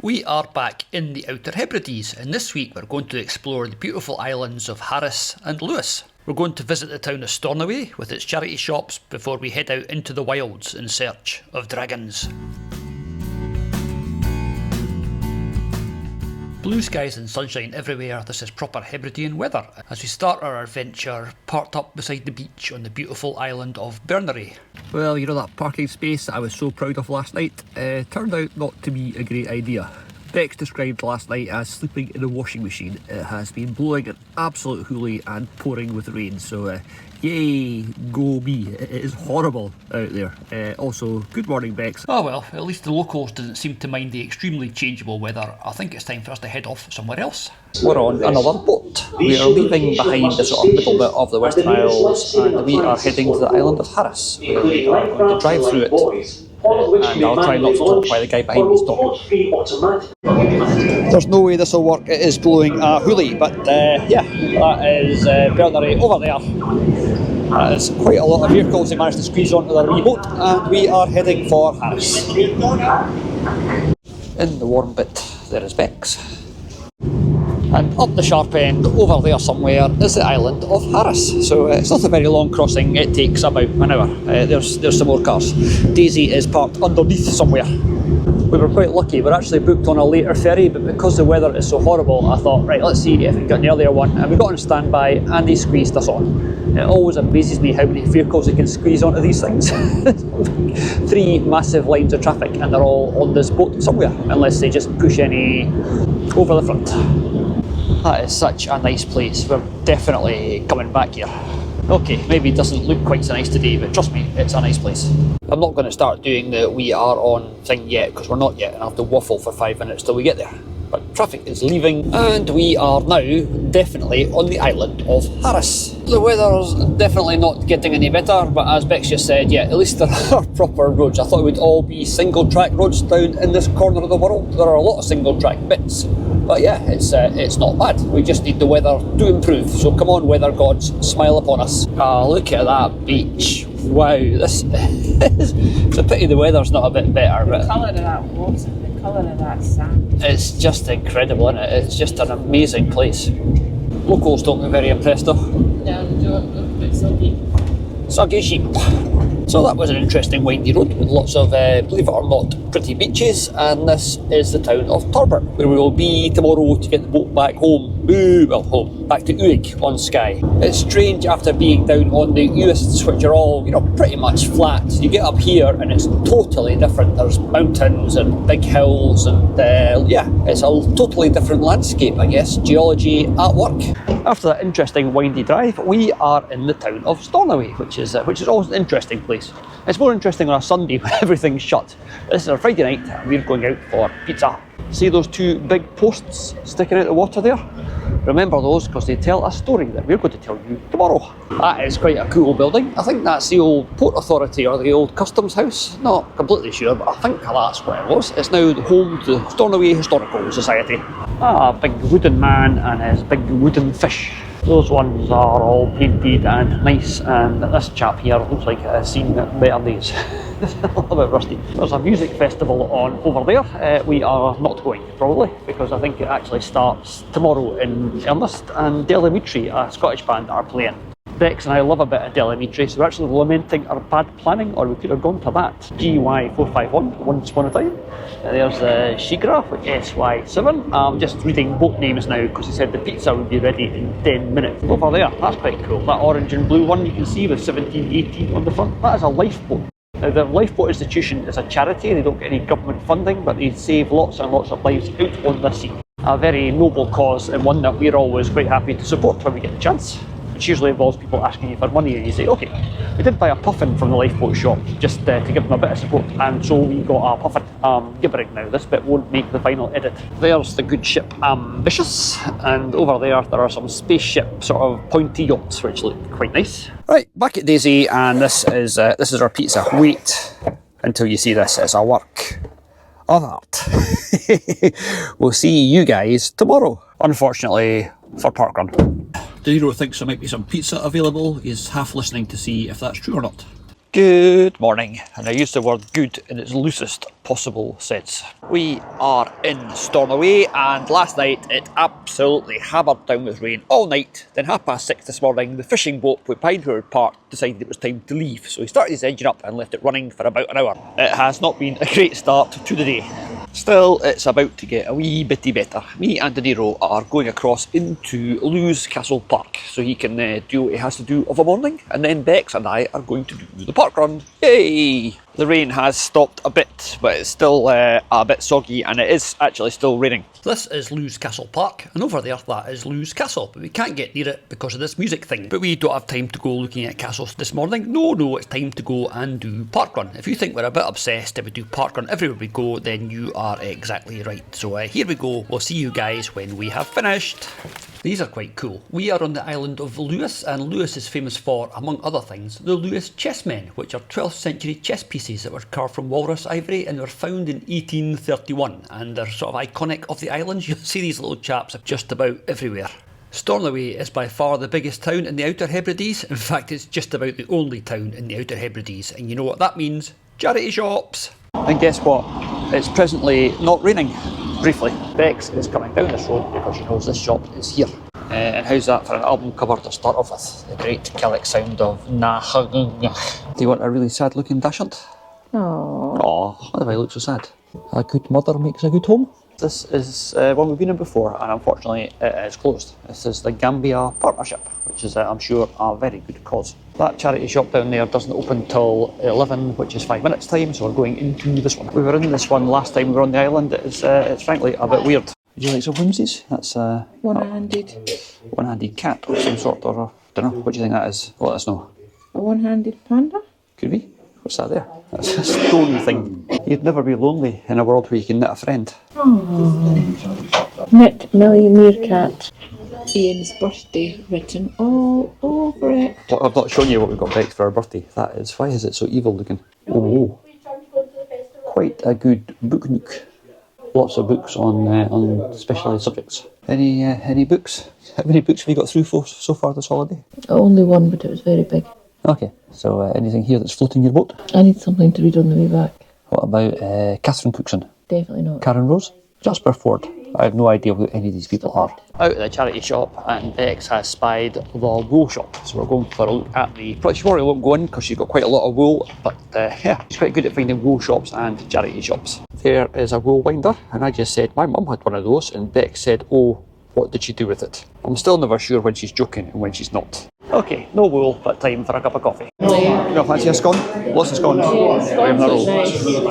We are back in the Outer Hebrides, and this week we're going to explore the beautiful islands of Harris and Lewis. We're going to visit the town of Stornoway with its charity shops before we head out into the wilds in search of dragons. Blue skies and sunshine everywhere. This is proper Hebridean weather as we start our adventure parked up beside the beach on the beautiful island of Berneray. Well, you know that parking space that I was so proud of last night? Turned out not to be a great idea. Bex described last night as sleeping in a washing machine. It has been blowing an absolute hoolie and pouring with rain, so yay, go me. It is horrible out there. Also, good morning, Bex. Oh well, at least the locals didn't seem to mind the extremely changeable weather. I think it's time for us to head off somewhere else. We're on another boat. We are leaving behind the sort of middle bit of the Western Isles and we are heading to the island of Harris. We are going to drive through it. And I'll try not to talk while the guy behind me is talking. There's no way this will work, it is blowing a hoolie, but yeah, that is Berneray over there. That is quite a lot of vehicles they managed to squeeze onto their wee boat, and we are heading for Harris. In the warm bit, there is Bex. And up the sharp end, over there somewhere, is the island of Harris. So it's not a very long crossing, it takes about an hour. There's some more cars. Daisy is parked underneath somewhere. We were quite lucky, we're actually booked on a later ferry, but because the weather is so horrible, I thought, right, let's see if we can get an earlier one. And we got on standby and they squeezed us on. It always amazes me how many vehicles they can squeeze onto these things. 3 massive lines of traffic and they're all on this boat somewhere, unless they just push any over the front. That is such a nice place. We're definitely coming back here. Okay, maybe it doesn't look quite so nice today, but trust me, it's a nice place. I'm not going to start doing the we are on thing yet, because we're not yet, and I have to waffle for 5 minutes till we get there. But traffic is leaving, and we are now definitely on the island of Harris. The weather's definitely not getting any better, but as Bex just said, yeah, at least there are proper roads. I thought it would all be single track roads down in this corner of the world. There are a lot of single track bits, but yeah, it's not bad. We just need the weather to improve. So come on, weather gods, smile upon us. Look at that beach. Wow, this is, it's a pity the weather's not a bit better. The colour of that water, the colour of that sand. It's just incredible, isn't it? It's just an amazing place. Locals don't look very impressed though. No, they don't look a bit soggy. Soggy sheep. So that was an interesting windy road with lots of, believe it or not, pretty beaches, and this is the town of Torbert, where we will be tomorrow to get the boat back home. Back to Uig on Skye. It's strange after being down on the Uists, which are all, you know, pretty much flat. You get up here and it's totally different. There's mountains and big hills and yeah, it's a totally different landscape, I guess. Geology at work. After that interesting windy drive, we are in the town of Stornoway, which is always an interesting place. It's more interesting on a Sunday when everything's shut. This is a Friday night and we're going out for pizza. See those 2 big posts sticking out the water there? Remember those because they tell a story that we're going to tell you tomorrow. That is quite a cool building. I think that's the old Port Authority or the old Customs House. Not completely sure, but I think that's what it was. It's now home to the Stornoway Historical Society. A big wooden man and his big wooden fish. Those ones are all painted and nice, and this chap here looks like he's seen better days. A little bit rusty. There's a music festival on over there. We are not going, probably, because I think it actually starts tomorrow in earnest, and Delimitri, a Scottish band, are playing. Bex and I love a bit of Delimitri, so we're actually lamenting our bad planning, or we could have gone to that. GY451, once upon a time. There's the Shigra, SY7. I'm just reading boat names now because he said the pizza would be ready in 10 minutes. Over there, that's quite cool. That orange and blue one you can see with 1718 on the front. That is a lifeboat. Now, the Lifeboat Institution is a charity. They don't get any government funding, but they save lots and lots of lives out on the sea. A very noble cause, and one that we're always quite happy to support when we get the chance. Which usually involves people asking you for money, and you say, okay, we did buy a puffin from the lifeboat shop just to give them a bit of support, and so we got a puffin. Gibbering now, this bit won't make the final edit. There's the good ship Ambitious, and over there are some spaceship sort of pointy yachts which look quite nice. Right, back at Daisy, and this is our pizza. Wait until you see this, it's a work of art. We'll see you guys tomorrow. Unfortunately for parkrun. The hero thinks there might be some pizza available. He's half listening to see if that's true or not. Good morning, and I use the word good in its loosest possible sense. We are in Stornoway, and last night it absolutely hammered down with rain all night. Then 6:30 this morning, the fishing boat behind where we parked decided it was time to leave, so he started his engine up and left it running for about an hour. It has not been a great start to the day. Still, it's about to get a wee bitty better. Me and De Niro are going across into Lewes Castle Park so he can do what he has to do of a morning, and then Bex and I are going to do the park run. Yay! The rain has stopped a bit, but it's still a bit soggy, and it is actually still raining. This is Lewes Castle Park, and over there that is Lewes Castle, but we can't get near it because of this music thing. But we don't have time to go looking at castles this morning. No, it's time to go and do park run. If you think we're a bit obsessed if we do park run everywhere we go, then you are exactly right. So here we go. We'll see you guys when we have finished. These are quite cool. We are on the island of Lewes, and Lewes is famous for, among other things, the Lewes chessmen, which are 12th century chess pieces that were carved from walrus ivory and were found in 1831, and they're sort of iconic of the islands. You'll see these little chaps just about everywhere. Stornoway is by far the biggest town in the Outer Hebrides. In fact, it's just about the only town in the Outer Hebrides, and you know what that means? Charity shops! And guess what? It's presently not raining. Briefly, Bex is coming down this road because she knows this shop is here. And how's that for an album cover to start off with? The great Celtic sound of Na. Do you want a really sad looking dachshund? Oh. Why do I look so sad? A good mother makes a good home. This is one we've been in before, and unfortunately it is closed. This is the Gambia Partnership, which is, I'm sure, a very good cause. That charity shop down there doesn't open till 11, which is 5 minutes time, so we're going into this one. We were in this one last time we were on the island. It's frankly a bit weird. Would you like some whimsies? That's a one-handed cat of some sort, or I don't know. What do you think that is? Let us know. A one-handed panda? Could be. What's that there? That's a stone thing. You'd never be lonely in a world where you can knit a friend. Oh. Knit Millie Meerkat. Ian's birthday written all over it. Well, I've not shown you what we've got Bex for our birthday. That is, why is it so evil looking? Oh, quite a good book nook. Lots of books on specialised subjects. Any books? How many books have you got through so far this holiday? Only one, but it was very big. Okay, so anything here that's floating your boat? I need something to read on the way back. What about Catherine Cookson? Definitely not. Karen Rose? Jasper Ford? I have no idea who any of these people are. Out at the charity shop, and Bex has spied the wool shop, so we're going for a look at the... She probably won't go in because she's got quite a lot of wool, but yeah, she's quite good at finding wool shops and charity shops. There is a wool winder, and I just said my mum had one of those, and Bex said, oh, what did she do with it? I'm still never sure when she's joking and when she's not. Okay, no wool, but time for a cup of coffee. You don't fancy a scone? Lots of scones.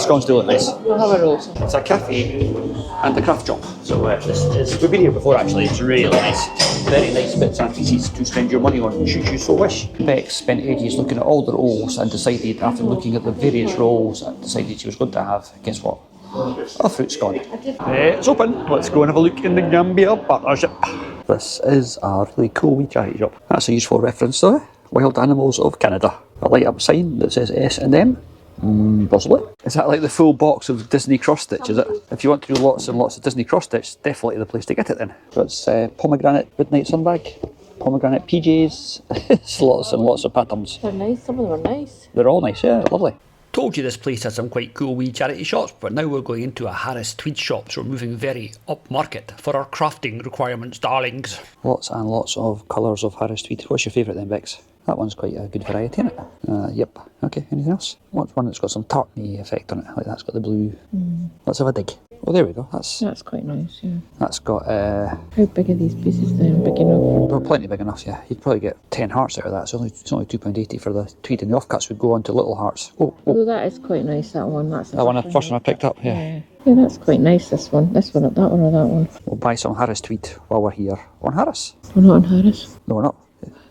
Scones do look nice. We'll have a roll. It's a cafe and a craft shop. So we've been here before actually. It's really nice. Very nice bits and pieces to spend your money on, should you so wish. Bex spent ages looking at all the rolls and decided, after looking at the various rolls, decided she was going to have, guess what? A fruit scone. It's open. Let's go and have a look in the Gambia Partnership. This is a really cool wee charity shop. That's a useful reference though. Wild Animals of Canada. A light up sign that says S&M. Possibly. Is that like the full box of Disney cross stitch, is it? If you want to do lots and lots of Disney cross stitch, definitely the place to get it then. So it's pomegranate midnight sunbag, pomegranate PJs, it's lots and lots of patterns. They're nice, some of them are nice. They're all nice, yeah, lovely. Told you this place had some quite cool wee charity shops, but now we're going into a Harris Tweed shop, so we're moving very upmarket for our crafting requirements, darlings. Lots and lots of colours of Harris Tweed. What's your favourite then, Bex? That one's quite a good variety, isn't it? Yep. Okay, anything else? What's one that's got some tartany effect on it? Like that's got the blue. Let's have a dig. Oh, there we go. That's quite nice, yeah. That's got... How big are these pieces then? Big enough? They're plenty big enough, yeah. You'd probably get 10 hearts out of that. It's only £2.80 for the Tweed, and the offcuts would go on to little hearts. Oh. Oh, that is quite nice, that one. That's that one, the first one I picked up, yeah. Yeah, that's quite nice, this one. That one or that one? We'll buy some Harris Tweed while we're here on Harris. We're not on Harris? No, we're not.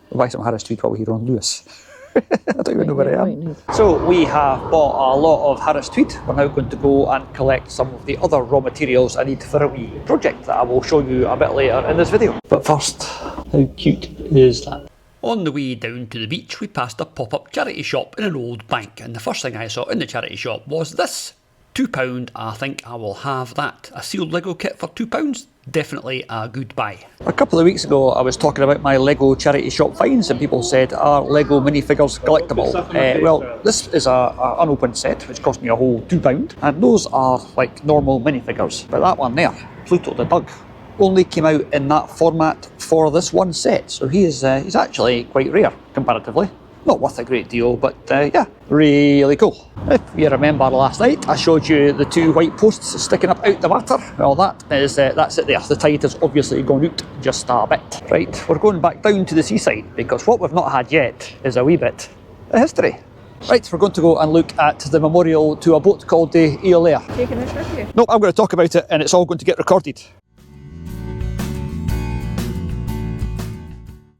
We'll buy some Harris Tweed while we're here on Lewes. I don't even know where I am. So we have bought a lot of Harris Tweed. We're now going to go and collect some of the other raw materials I need for a wee project that I will show you a bit later in this video. But first, how cute is that? On the way down to the beach, we passed a pop-up charity shop in an old bank, and the first thing I saw in the charity shop was this. £2, I think I will have that. A sealed Lego kit for £2, definitely a good buy. A couple of weeks ago I was talking about my Lego charity shop finds and people said, are Lego minifigures collectible? Well, this is a unopened set which cost me a whole £2, and those are like normal minifigures, but that one there, Pluto the Dug, only came out in that format for this one set, so he's actually quite rare comparatively. Not worth a great deal, but yeah, really cool. If you remember last night, I showed you the two white posts sticking up out the water. Well, that's it there. The tide has obviously gone out just a bit. Right, we're going back down to the seaside, because what we've not had yet is a wee bit of history. Right, we're going to go and look at the memorial to a boat called the Iolaire. Taking this with you? No, I'm going to talk about it and it's all going to get recorded.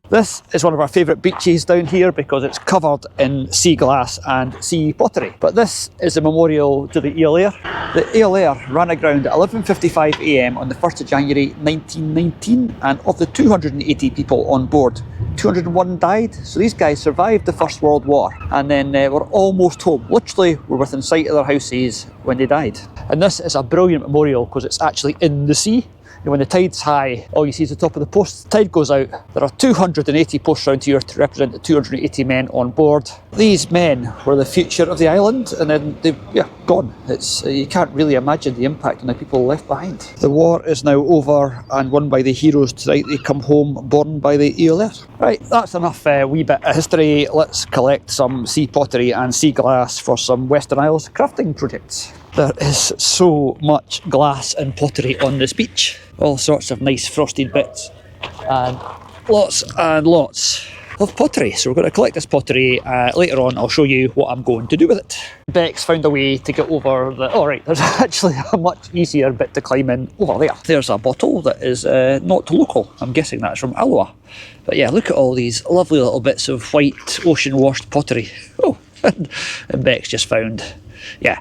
This is one of our favourite beaches down here because it's covered in sea glass and sea pottery. But this is a memorial to the Iolaire. The Iolaire ran aground at 11:55 AM on the 1st of January 1919, and of the 280 people on board, 201 died. So these guys survived the First World War and then were almost home. Literally were within sight of their houses when they died. And this is a brilliant memorial because it's actually in the sea. And when the tide's high, all you see is the top of the post. The tide goes out. There are 280 posts around here to represent the 280 men on board. These men were the future of the island, and then they've gone. You can't really imagine the impact on the people left behind. The war is now over and won by the heroes. Tonight they come home born by the Iolaire. Right, that's enough wee bit of history. Let's collect some sea pottery and sea glass for some Western Isles crafting projects. There is so much glass and pottery on this beach. All sorts of nice frosted bits and lots of pottery. So we're going to collect this pottery. Later on I'll show you what I'm going to do with it. Bex found a way to get over the... Oh right, there's actually a much easier bit to climb in over there. There's a bottle that is not local. I'm guessing that's from Iolaire. But yeah, look at all these lovely little bits of white ocean washed pottery. Oh, and Bex just found... Yeah.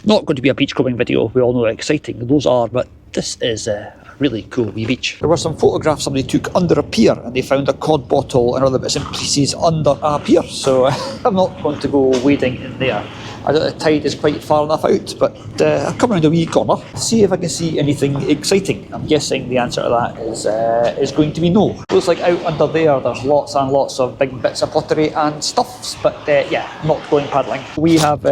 Not going to be a beachcombing video, we all know how exciting those are, but this is a really cool wee beach. There were some photographs somebody took under a pier and they found a cod bottle and other bits and pieces under a pier, so I'm not going to go wading in there. I don't know if the tide is quite far enough out, but I'll come around a wee corner, see if I can see anything exciting. I'm guessing the answer to that is going to be no. Looks like out under there's lots and lots of big bits of pottery and stuffs, but yeah, not going paddling. We have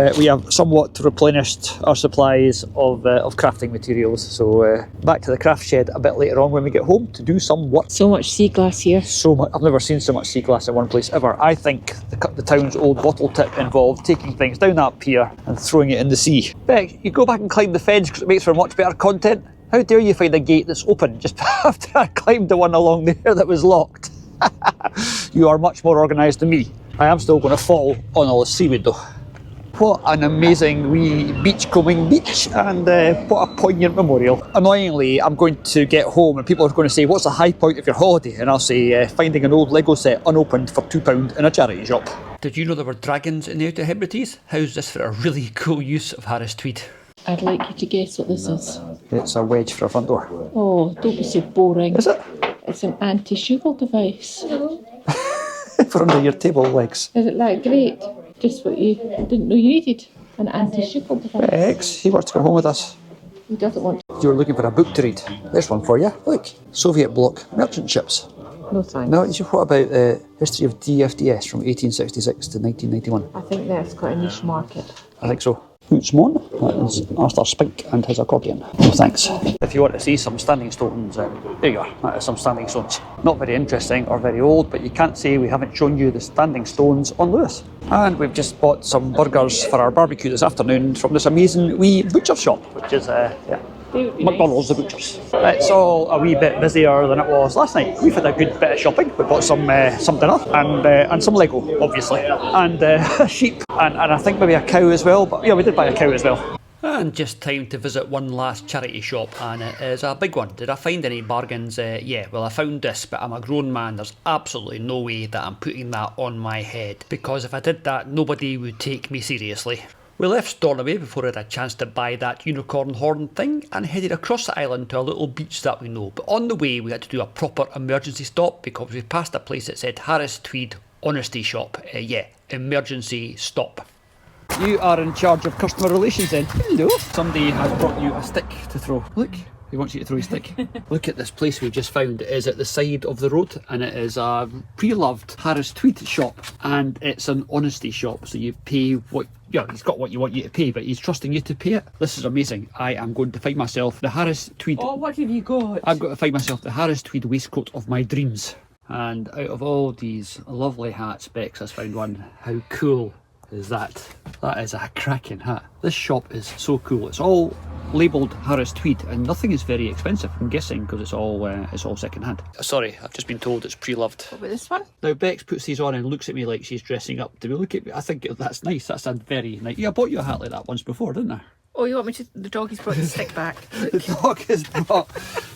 somewhat replenished our supplies of crafting materials, so back to the craft shed a bit later on when we get home to do some work. So much sea glass here. So much. I've never seen so much sea glass in one place ever. I think the town's old bottle tip involved taking things down that pier and throwing it in the sea. Beck, you go back and climb the fence because it makes for much better content. How dare you find a gate that's open just after I climbed the one along there that was locked? You are much more organised than me. I am still going to fall on all the seaweed though. What an amazing wee beachcombing beach, and what a poignant memorial. Annoyingly, I'm going to get home and people are going to say, what's the high point of your holiday? And I'll say, finding an old Lego set unopened for £2 in a charity shop. Did you know there were dragons in the Outer Hebrides? How's this for a really cool use of Harris Tweed? I'd like you to guess what this is. It's a wedge for a front door. Oh, don't be so boring. Is it? It's an anti-shuffle device. For under your table legs. Isn't that great? Just what you didn't know you needed. An anti-shuffle device. Bex, he wants to come home with us. He doesn't want to. You were looking for a book to read. There's one for you. Look, Soviet bloc merchant ships. No thanks. No, what about the history of DFDS from 1866 to 1991? I think that's quite a niche market. I think so. Hootsmon, that is Arthur Spink and his accordion. No thanks. If you want to see some standing stones, there you are, that is some standing stones. Not very interesting or very old, but you can't say we haven't shown you the standing stones on Lewis. And we've just bought some burgers for our barbecue this afternoon from this amazing wee butcher shop, which is, McDonald's, the butchers. It's all a wee bit busier than it was last night. We've had a good bit of shopping. We bought some dinner and some Lego, obviously, and sheep, and I think maybe a cow as well. But yeah, we did buy a cow as well. And just time to visit one last charity shop, and it is a big one. Did I find any bargains? Yeah, well I found this, but I'm a grown man. There's absolutely no way that I'm putting that on my head, because if I did that, nobody would take me seriously. We left Stornoway before I had a chance to buy that unicorn horn thing and headed across the island to a little beach that we know. But on the way we had to do a proper emergency stop because we passed a place that said Harris Tweed Honesty Shop. Yeah, emergency stop. You are in charge of customer relations then. Hello. Somebody has brought you a stick to throw. Look, he wants you to throw a stick. Look at this place we've just found. It is at the side of the road and it is a pre-loved Harris Tweed shop, and it's an honesty shop, so you pay what, yeah, he's got what you want you to pay, but he's trusting you to pay it. This is amazing. I am going to find myself the Harris Tweed. Oh, what have you got? I've got to find myself the Harris Tweed waistcoat of my dreams. And out of all these lovely hat specs, I found one. How cool is that? That is a cracking hat. This shop is so cool. It's all labelled Harris Tweed and nothing is very expensive, I'm guessing, because it's all second hand. Sorry, I've just been told it's pre-loved. What about this one? Now Bex puts these on and looks at me like she's dressing up. Do we look at me? I think that's nice. That's a very nice. Yeah, I bought you a hat like that once before, didn't I? Oh, you want me to? The doggy's brought the stick back. The dog has brought.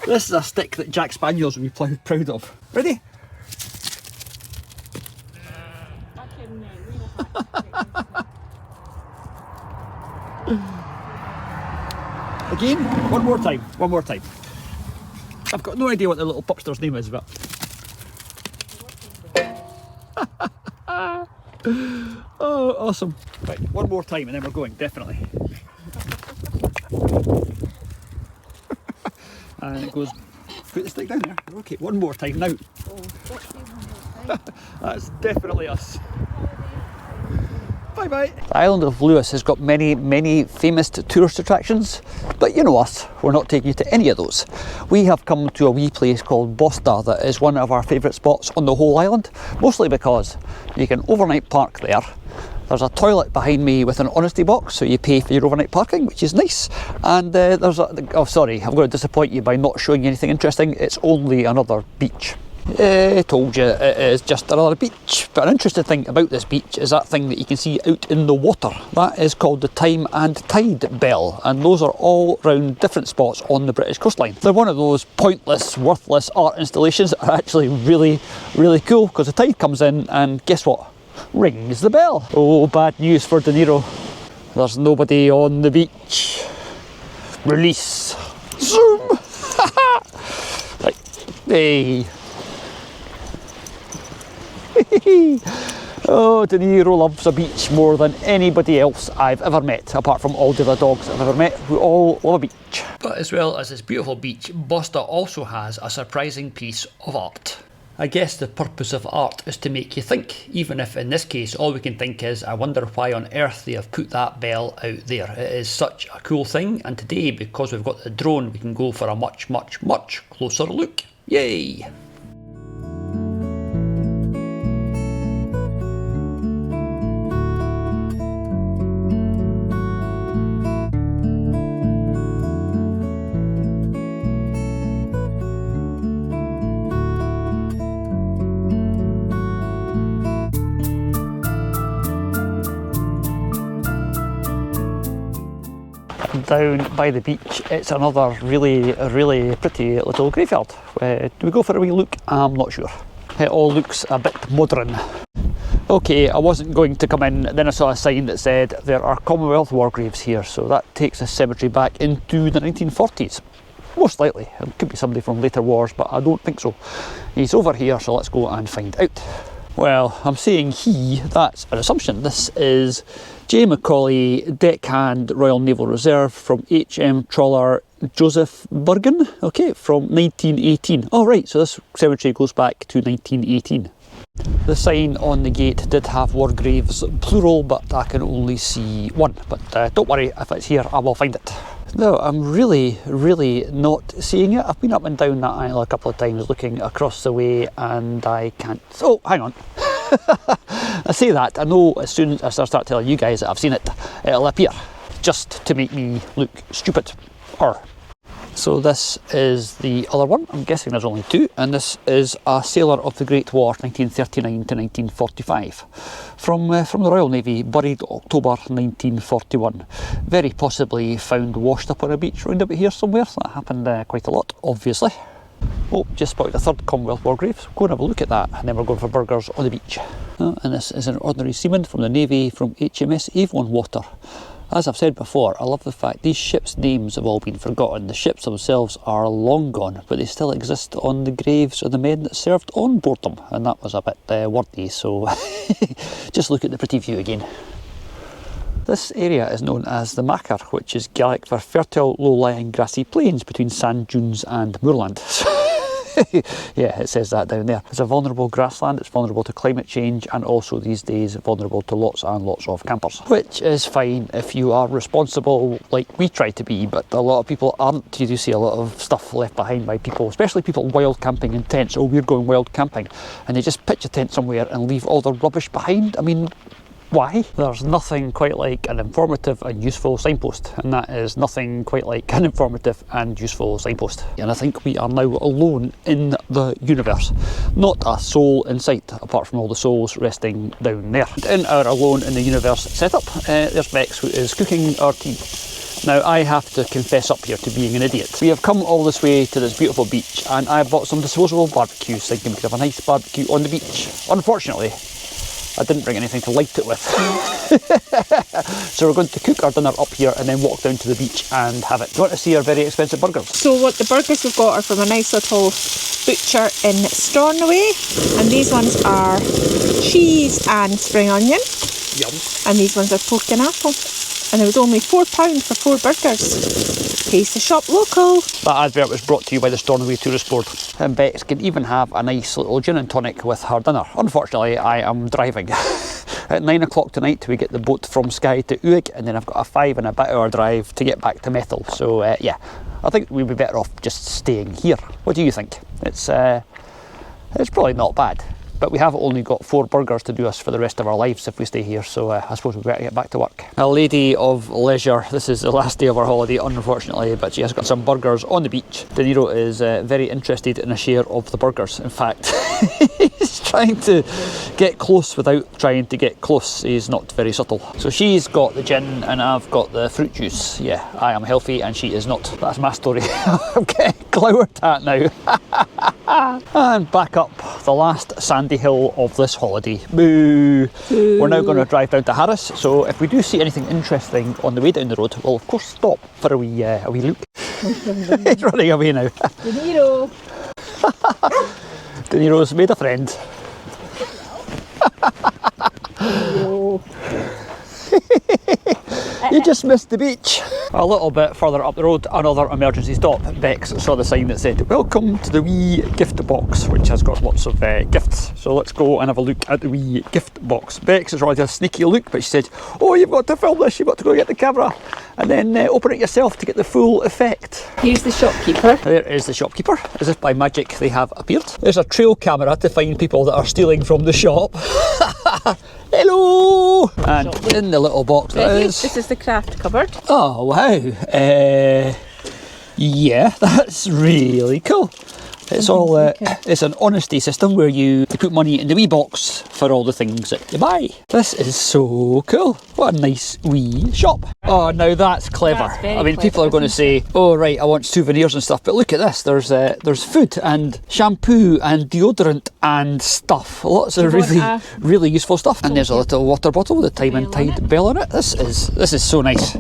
This is a stick that Jack Spaniels would be proud of. Ready? Again, one more time. I've got no idea what the little pupster's name is, but oh, awesome. Right, one more time and then we're going, definitely. And it goes, put the stick down there. Okay, one more time now. That's definitely us. Bye bye. The island of Lewis has got many famous tourist attractions, but you know us, we're not taking you to any of those. We have come to a wee place called Bosta that is one of our favourite spots on the whole island, mostly because you can overnight park there. There's a toilet behind me with an honesty box, so you pay for your overnight parking, which is nice. And there's a, oh sorry, I'm going to disappoint you by not showing you anything interesting. It's only another beach. I told you it is just another beach, but an interesting thing about this beach is that thing that you can see out in the water. That is called the Time and Tide Bell, and those are all around different spots on the British coastline. They're one of those pointless, worthless art installations that are actually really cool, because the tide comes in and guess what? Rings the bell. Oh, bad news for De Niro. There's nobody on the beach. Release. Zoom! Right. Hey. Oh, De Niro loves a beach more than anybody else I've ever met, apart from all the other dogs I've ever met, who all love a beach. But as well as this beautiful beach, Bosta also has a surprising piece of art. I guess the purpose of art is to make you think, even if in this case all we can think is, I wonder why on earth they have put that bell out there. It is such a cool thing, and today, because we've got the drone, we can go for a much closer look. Yay! Down by the beach, it's another really pretty little graveyard. Do we go for a wee look? I'm not sure. It all looks a bit modern. Okay, I wasn't going to come in, then I saw a sign that said there are Commonwealth war graves here, so that takes the cemetery back into the 1940s. Most likely. It could be somebody from later wars, but I don't think so. He's over here, so let's go and find out. Well, I'm saying he, that's an assumption. This is J. Macaulay, deckhand, Royal Naval Reserve from HM trawler Joseph Burgon, okay, from 1918. Oh right, so this cemetery goes back to 1918. The sign on the gate did have war graves, plural, but I can only see one. But don't worry, if it's here, I will find it. No, I'm really not seeing it. I've been up and down that aisle a couple of times looking across the way and I can't... Oh, hang on. I say that, I know as soon as I start telling you guys that I've seen it, it'll appear, just to make me look stupid. So this is the other one, I'm guessing there's only two, and this is a sailor of the Great War, 1939 to 1945, from the Royal Navy, buried October 1941. Very possibly found washed up on a beach round about here somewhere. That happened quite a lot, obviously. Oh, just spotted a third Commonwealth war grave, so go and have a look at that, and then we're going for burgers on the beach. And this is an ordinary seaman from the Navy from HMS Avon Water. As I've said before, I love the fact these ships' names have all been forgotten. The ships themselves are long gone, but they still exist on the graves of the men that served on board them, and that was a bit wordy, so just look at the pretty view again. This area is known as the Macar, which is Gaelic for fertile low-lying grassy plains between sand dunes and moorland. Yeah, it says that down there. It's a vulnerable grassland, it's vulnerable to climate change, and also these days vulnerable to lots and lots of campers. Which is fine if you are responsible like we try to be, but a lot of people aren't. You do see a lot of stuff left behind by people, especially people wild camping in tents. Oh, we're going wild camping. And they just pitch a tent somewhere and leave all the rubbish behind. I mean, why? There's nothing quite like an informative and useful signpost, and that is nothing quite like an informative and useful signpost. And I think we are now alone in the universe. Not a soul in sight, apart from all the souls resting down there. In our alone in the universe setup, there's Bex, who is cooking our tea. Now, I have to confess up here to being an idiot. We have come all this way to this beautiful beach, and I bought some disposable barbecues thinking we could have a nice barbecue on the beach. Unfortunately, I didn't bring anything to light it with. So we're going to cook our dinner up here and then walk down to the beach and have it. Do you want to see our very expensive burgers? So what the burgers we've got are from a nice little butcher in Stornoway, and these ones are cheese and spring onion. Yum. And these ones are pork and apple. And it was only £4 for 4 burgers. Taste the shop local. That advert was brought to you by the Stornoway Tourist Board. And Bex can even have a nice little gin and tonic with her dinner. Unfortunately, I am driving. At 9 o'clock tonight, we get the boat from Skye to Uig, and then I've got a 5 and a bit hour drive to get back to Methil. So yeah, I think we'd be better off just staying here. What do you think? It's probably not bad. But we have only got 4 burgers to do us for the rest of our lives if we stay here, so I suppose we better get back to work. A lady of leisure, this is the last day of our holiday, unfortunately, but she has got some burgers on the beach. De Niro is very interested in a share of the burgers. In fact, he's trying to get close without trying to get close. He's not very subtle. So she's got the gin and I've got the fruit juice. Yeah, I am healthy and she is not. That's my story. I'm getting glowered at now. And back up the last sandy hill of this holiday. Boo! We're now going to drive down to Harris, so if we do see anything interesting on the way down the road, we'll of course stop for a wee look. He's running away now. De Niro! De Niro's made a friend. You just missed the beach. A little bit further up the road, another emergency stop. Bex saw the sign that said, "Welcome to the wee gift box," which has got lots of gifts. So let's go and have a look at the wee gift box. Bex is rather a sneaky look, but she said, "Oh, you've got to film this, you've got to go get the camera and then open it yourself to get the full effect." Here's the shopkeeper. There is the shopkeeper. As if by magic they have appeared. There's a trail camera to find people that are stealing from the shop. Hello! And in the little box there is... This is the craft cupboard. Oh wow! Yeah, that's really cool. It's all it's an honesty system where you put money in the wee box for all the things that you buy. This is so cool. What a nice wee shop. Oh, now that's clever. That's very I mean, clever, people are going to say, "Oh right, I want souvenirs and stuff," but look at this. There's food and shampoo and deodorant and stuff. Lots of really useful stuff. And there's a little water bottle with a Time and Tide bell on it. This is so nice.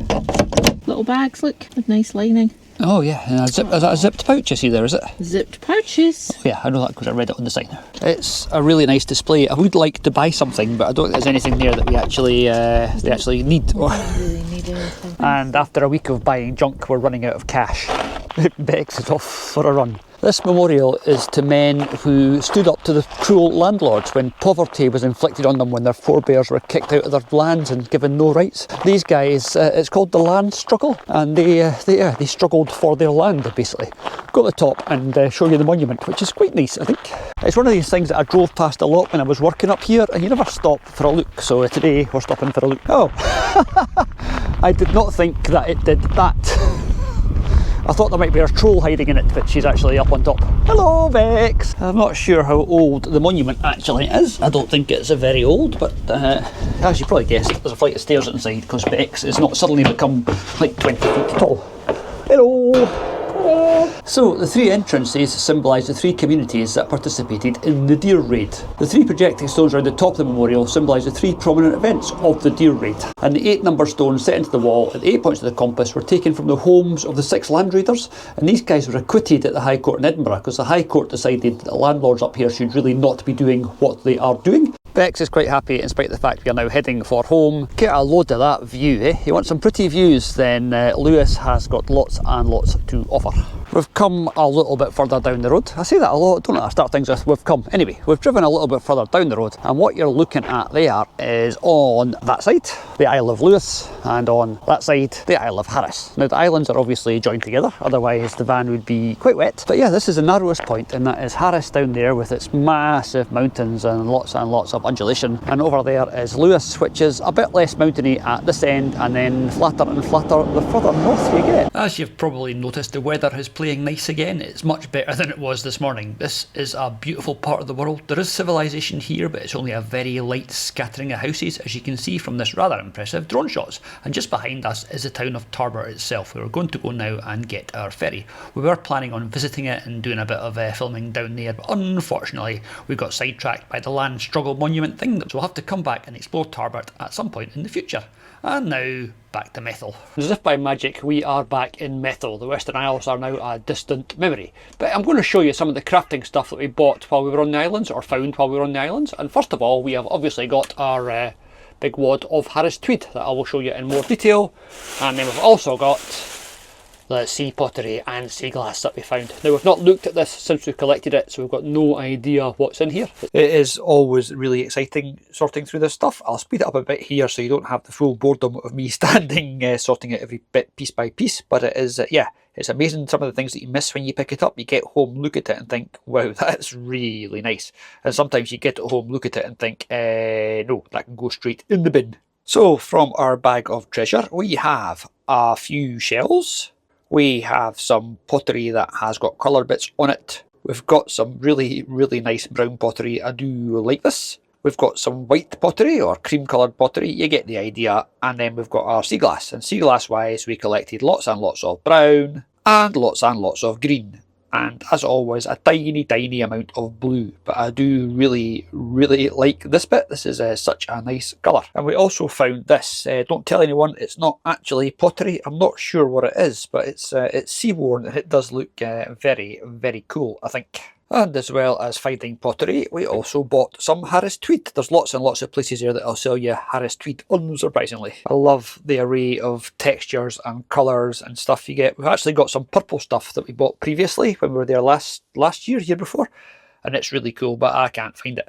Little bags, look, with nice lining. Oh yeah, and is that a zipped pouch you see there, is it? Zipped pouches. Oh, yeah, I know that because I read it on the sign. It's a really nice display. I would like to buy something, but I don't think there's anything there that we actually need. Really need anything. And after a week of buying junk, we're running out of cash. Bex is off for a run. This memorial is to men who stood up to the cruel landlords when poverty was inflicted on them when their forebears were kicked out of their lands and given no rights. These guys, it's called the land struggle, and they struggled for their land, basically. Go to the top and show you the monument, which is quite nice, I think. It's one of these things that I drove past a lot when I was working up here, and you never stop for a look, so today we're stopping for a look. Oh, I did not think that it did that. I thought there might be a troll hiding in it, but she's actually up on top. Hello, Bex! I'm not sure how old the monument actually is. I don't think it's very old, but as you probably guessed, there's a flight of stairs inside because Bex has not suddenly become like 20 feet tall. Hello! So the 3 entrances symbolise the 3 communities that participated in the deer raid. The 3 projecting stones around the top of the memorial symbolise the 3 prominent events of the deer raid. And the 8 number stones set into the wall at the 8 points of the compass were taken from the homes of the 6 land raiders, and these guys were acquitted at the High Court in Edinburgh because the High Court decided that the landlords up here should really not be doing what they are doing. Bex is quite happy in spite of the fact we are now heading for home. Get a load of that view, eh? You want some pretty views, then Lewis has got lots and lots to offer. We've come a little bit further down the road. I say that a lot, don't I? I start things with we've come. Anyway, we've driven a little bit further down the road, and what you're looking at there is on that side, the Isle of Lewis, and on that side, the Isle of Harris. Now the islands are obviously joined together, otherwise the van would be quite wet. But yeah, this is the narrowest point, and that is Harris down there with its massive mountains and lots of undulation. And over there is Lewis, which is a bit less mountainy at this end, and then flatter and flatter the further north you get. As you've probably noticed, the weather is playing nice again. It's much better than it was this morning. This is a beautiful part of the world. There is civilization here, but it's only a very light scattering of houses, as you can see from this rather impressive drone shots. And just behind us is the town of Tarbert itself, where we're going to go now and get our ferry. We were planning on visiting it and doing a bit of filming down there, but unfortunately we got sidetracked by the land struggle monument thing, so we'll have to come back and explore Tarbert at some point in the future. And now back to Methil. As if by magic, we are back in Methil. The Western Isles are now a distant memory. But I'm going to show you some of the crafting stuff that we bought while we were on the islands, or found while we were on the islands. And first of all, we have obviously got our big wad of Harris Tweed that I will show you in more detail. And then we've also got the sea pottery and sea glass that we found. Now, we've not looked at this since we collected it, so we've got no idea what's in here. It is always really exciting sorting through this stuff. I'll speed it up a bit here so you don't have the full boredom of me standing sorting it every bit piece by piece, but it is, yeah, it's amazing some of the things that you miss when you pick it up. You get home, look at it and think, wow, that's really nice. And sometimes you get it home, look at it and think, no, that can go straight in the bin. So from our bag of treasure, we have a few shells. We have some pottery that has got colour bits on it. We've got some really nice brown pottery. I do like this. We've got some white pottery or cream coloured pottery. You get the idea. And then we've got our sea glass. And sea glass wise, we collected lots and lots of brown and lots of green. And as always, a tiny amount of blue. But I do really like this bit. This is such a nice colour. And we also found this. Don't tell anyone, it's not actually pottery. I'm not sure what it is, but it's seaborne and it does look very cool, I think. And as well as finding pottery, we also bought some Harris Tweed. There's lots and lots of places here that I'll sell you Harris Tweed, unsurprisingly. I love the array of textures and colours and stuff you get. We've actually got some purple stuff that we bought previously when we were there last year before. And it's really cool, but I can't find it.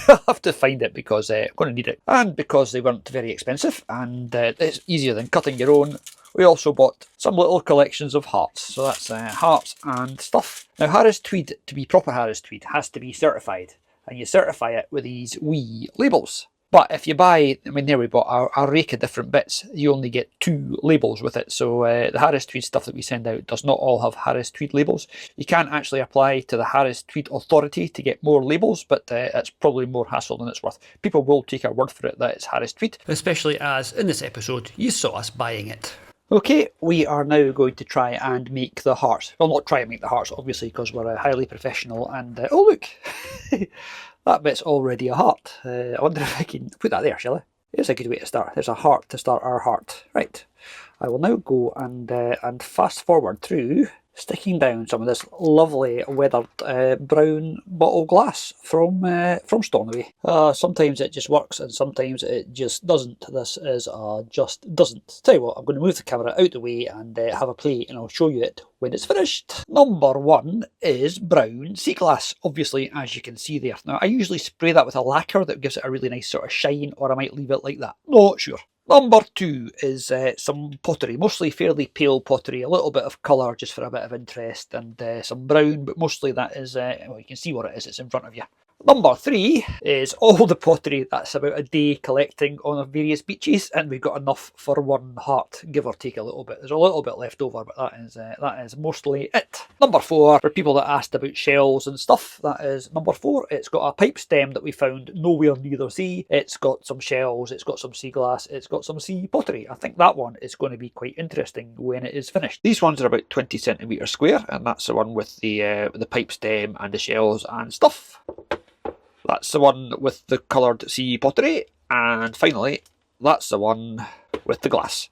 I'll have to find it because I'm going to need it. And because they weren't very expensive and it's easier than cutting your own, we also bought some little collections of hearts. So that's hearts and stuff. Now Harris Tweed, to be proper Harris Tweed, has to be certified. And you certify it with these wee labels. But if you buy, I mean, there we bought a rake of different bits, you only get 2 labels with it. So the Harris Tweed stuff that we send out does not all have Harris Tweed labels. You can actually apply to the Harris Tweed Authority to get more labels, but it's probably more hassle than it's worth. People will take our word for it that it's Harris Tweed. Especially as, in this episode, you saw us buying it. Okay, we are now going to try and make the hearts. Well, not try and make the hearts, obviously, because we're highly professional. And, oh look! That bit's already a heart. I wonder if I can put that there, shall I? It's a good way to start. There's a heart to start our heart. Right. I will now go and fast forward through sticking down some of this lovely weathered brown bottle glass from Stornoway. Sometimes it just works and sometimes it just doesn't. This is just doesn't. Tell you what, I'm going to move the camera out the way and have a play and I'll show you it when it's finished. Number 1 is brown sea glass, obviously, as you can see there. Now I usually spray that with a lacquer that gives it a really nice sort of shine, or I might leave it like that. Not sure. Number 2 is some pottery, mostly fairly pale pottery, a little bit of colour just for a bit of interest, and some brown, but mostly that is, well, you can see what it is, it's in front of you. Number 3 is all the pottery that's about a day collecting on various beaches, and we've got enough for 1 heart, give or take a little bit. There's a little bit left over, but that is mostly it. Number 4, for people that asked about shells and stuff, that is number 4. It's got a pipe stem that we found nowhere near the sea. It's got some shells, it's got some sea glass, it's got some sea pottery. I think that one is going to be quite interesting when it is finished. These ones are about 20 centimetres square, and that's the one with the pipe stem and the shells and stuff. That's the one with the coloured sea pottery, and finally, that's the one with the glass.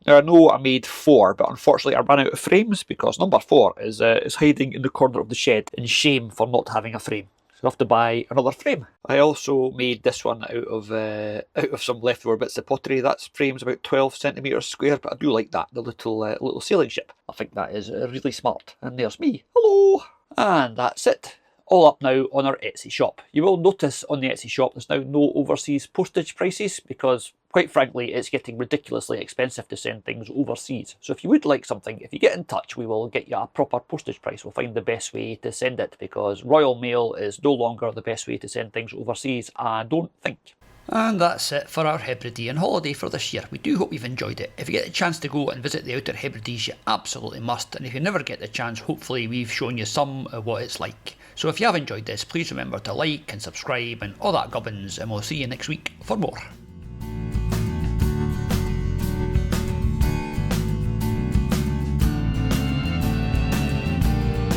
Now I know I made 4, but unfortunately I ran out of frames because number 4 is hiding in the corner of the shed in shame for not having a frame. I'll have to buy another frame. I also made this one out of some leftover bits of pottery. That frame's about 12 centimetres square, but I do like that, the little sailing ship. I think that is really smart. And there's me. Hello! And that's it. All up now on our Etsy shop. You will notice on the Etsy shop there's now no overseas postage prices because, quite frankly, it's getting ridiculously expensive to send things overseas. So if you would like something, if you get in touch, we will get you a proper postage price. We'll find the best way to send it because Royal Mail is no longer the best way to send things overseas, I don't think. And that's it for our Hebridean holiday for this year. We do hope you've enjoyed it. If you get the chance to go and visit the Outer Hebrides, you absolutely must. And if you never get the chance, hopefully we've shown you some of what it's like. So if you have enjoyed this, please remember to like and subscribe and all that gubbins, and we'll see you next week for more.